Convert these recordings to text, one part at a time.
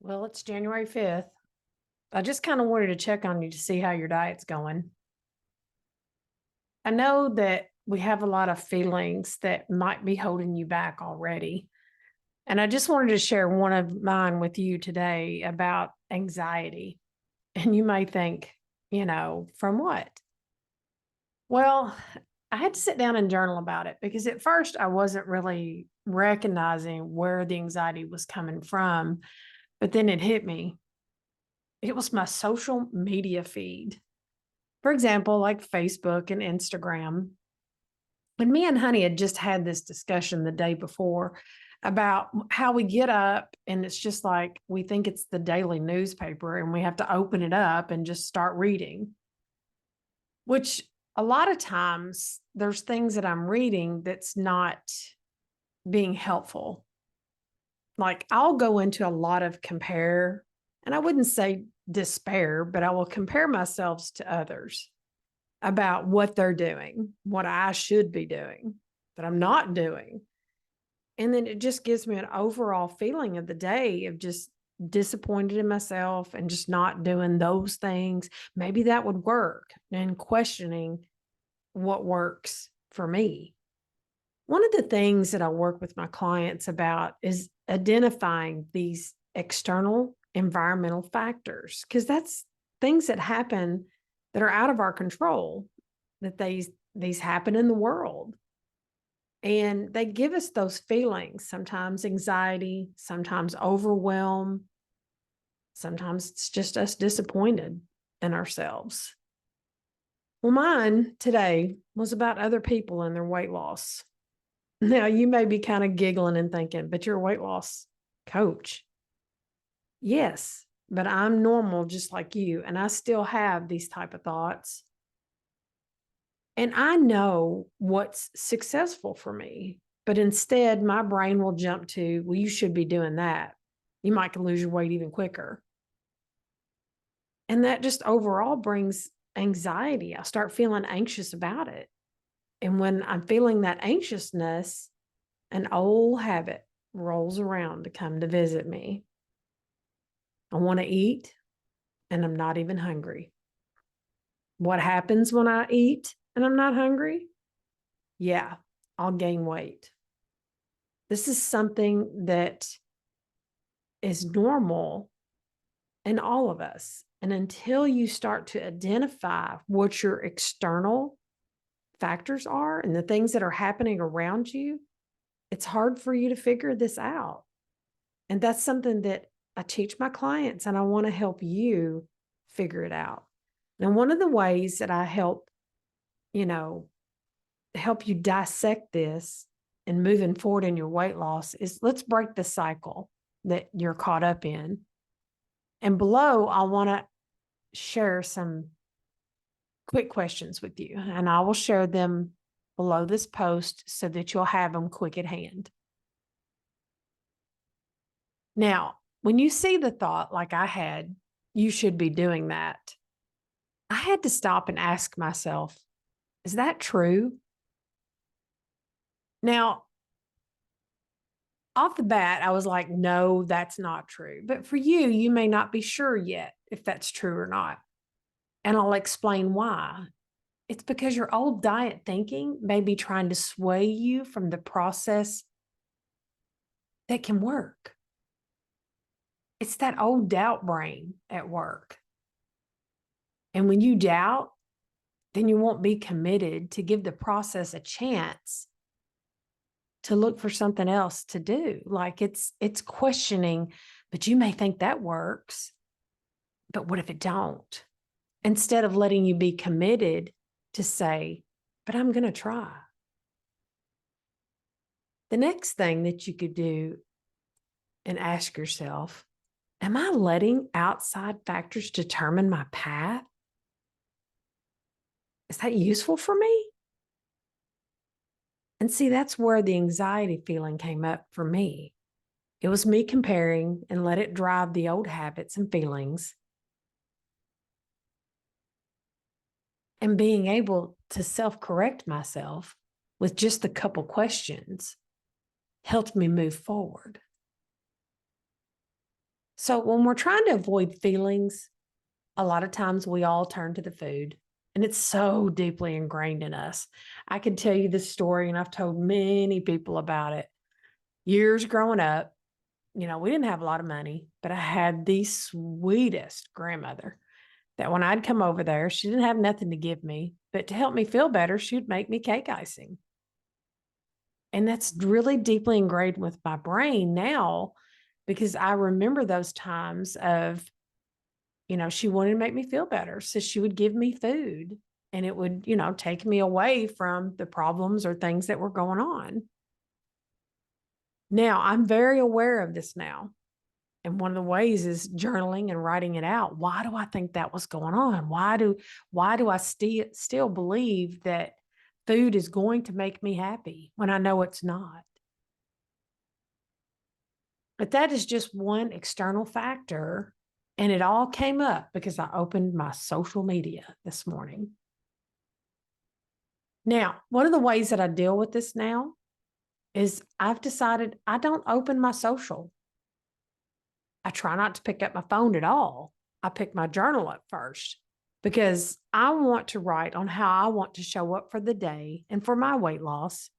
Well, it's January 5th. I just kind of wanted to check on you to see how your diet's going. I know that we have a lot of feelings that might be holding you back already. And I just wanted to share one of mine with you today about anxiety. And you may think, from what? Well, I had to sit down and journal about it because at first I wasn't really recognizing where the anxiety was coming from. But then it hit me. It was my social media feed. For example, like Facebook and Instagram. And me and Honey had just had this discussion the day before about how we get up and it's just like we think it's the daily newspaper and we have to open it up and just start reading, which a lot of times there's things that I'm reading that's not being helpful. Like I'll go into a lot of compare, and I wouldn't say despair, but I will compare myself to others about what they're doing, what I should be doing, that I'm not doing. And then it just gives me an overall feeling of the day of just disappointed in myself and just not doing those things. Maybe that would work, and questioning what works for me. One of the things that I work with my clients about is identifying these external environmental factors, because that's things that happen that are out of our control, that these happen in the world. And they give us those feelings, sometimes anxiety, sometimes overwhelm, sometimes it's just us disappointed in ourselves. Well, mine today was about other people and their weight loss. Now, you may be kind of giggling and thinking, but you're a weight loss coach. Yes, but I'm normal just like you, and I still have these type of thoughts. And I know what's successful for me, but instead my brain will jump to, well, you should be doing that. You might lose your weight even quicker. And that just overall brings anxiety. I start feeling anxious about it. And when I'm feeling that anxiousness, an old habit rolls around to come to visit me. I want to eat and I'm not even hungry. What happens when I eat and I'm not hungry? Yeah, I'll gain weight. This is something that is normal in all of us. And until you start to identify what your external factors are and the things that are happening around you, it's hard for you to figure this out. And that's something that I teach my clients, and I want to help you figure it out. Now, one of the ways that I help you dissect this and moving forward in your weight loss is, let's break the cycle that you're caught up in. And below, I want to share some quick questions with you, and I will share them below this post so that you'll have them quick at hand. Now, when you see the thought like I had, you should be doing that, I had to stop and ask myself, is that true? Now, off the bat, I was like, no, that's not true. But for you, you may not be sure yet if that's true or not. And I'll explain why. It's because your old diet thinking may be trying to sway you from the process that can work. It's that old doubt brain at work. And when you doubt, then you won't be committed to give the process a chance to look for something else to do. Like it's questioning, but you may think that works, but what if it don't? Instead of letting you be committed to say, but I'm going to try. The next thing that you could do and ask yourself, am I letting outside factors determine my path? Is that useful for me? And see, that's where the anxiety feeling came up for me. It was me comparing and let it drive the old habits and feelings. And being able to self-correct myself with just a couple questions helped me move forward. So when we're trying to avoid feelings, a lot of times we all turn to the food, and it's so deeply ingrained in us. I can tell you this story, and I've told many people about it. Years growing up, we didn't have a lot of money, but I had the sweetest grandmother that when I'd come over there, she didn't have nothing to give me, but to help me feel better, she'd make me cake icing. And that's really deeply ingrained with my brain now because I remember those times of, she wanted to make me feel better. So she would give me food and it would, take me away from the problems or things that were going on. Now I'm very aware of this now. And one of the ways is journaling and writing it out. Why do I think that was going on? Why do I still believe that food is going to make me happy when I know it's not? But that is just one external factor. And it all came up because I opened my social media this morning. Now, one of the ways that I deal with this now is I've decided I don't open my social. I try not to pick up my phone at all. I pick my journal up first because I want to write on how I want to show up for the day and for my weight loss.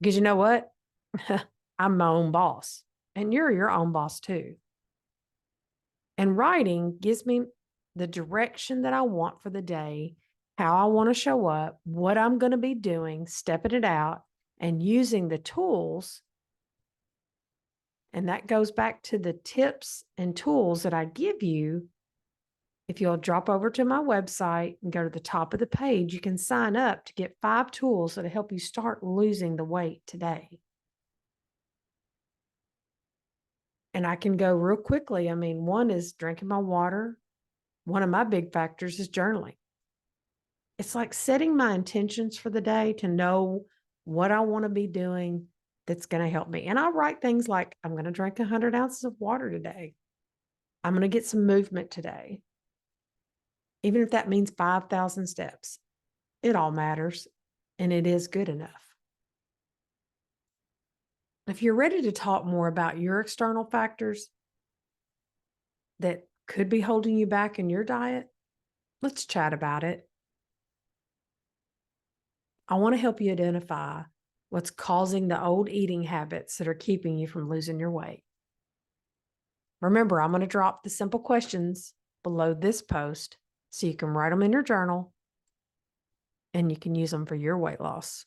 Because you know what? I'm my own boss, and you're your own boss too. And writing gives me the direction that I want for the day, how I want to show up, what I'm going to be doing, stepping it out, and using the tools. And that goes back to the tips and tools that I give you. If you'll drop over to my website and go to the top of the page, you can sign up to get 5 tools that'll help you start losing the weight today. And I can go real quickly. I mean, one is drinking my water. One of my big factors is journaling. It's like setting my intentions for the day to know what I want to be doing that's going to help me. And I write things like, I'm going to drink 100 ounces of water today. I'm going to get some movement today. Even if that means 5,000 steps, it all matters. And it is good enough. If you're ready to talk more about your external factors that could be holding you back in your diet, let's chat about it. I want to help you identify what's causing the old eating habits that are keeping you from losing your weight. Remember, I'm going to drop the simple questions below this post so you can write them in your journal and you can use them for your weight loss.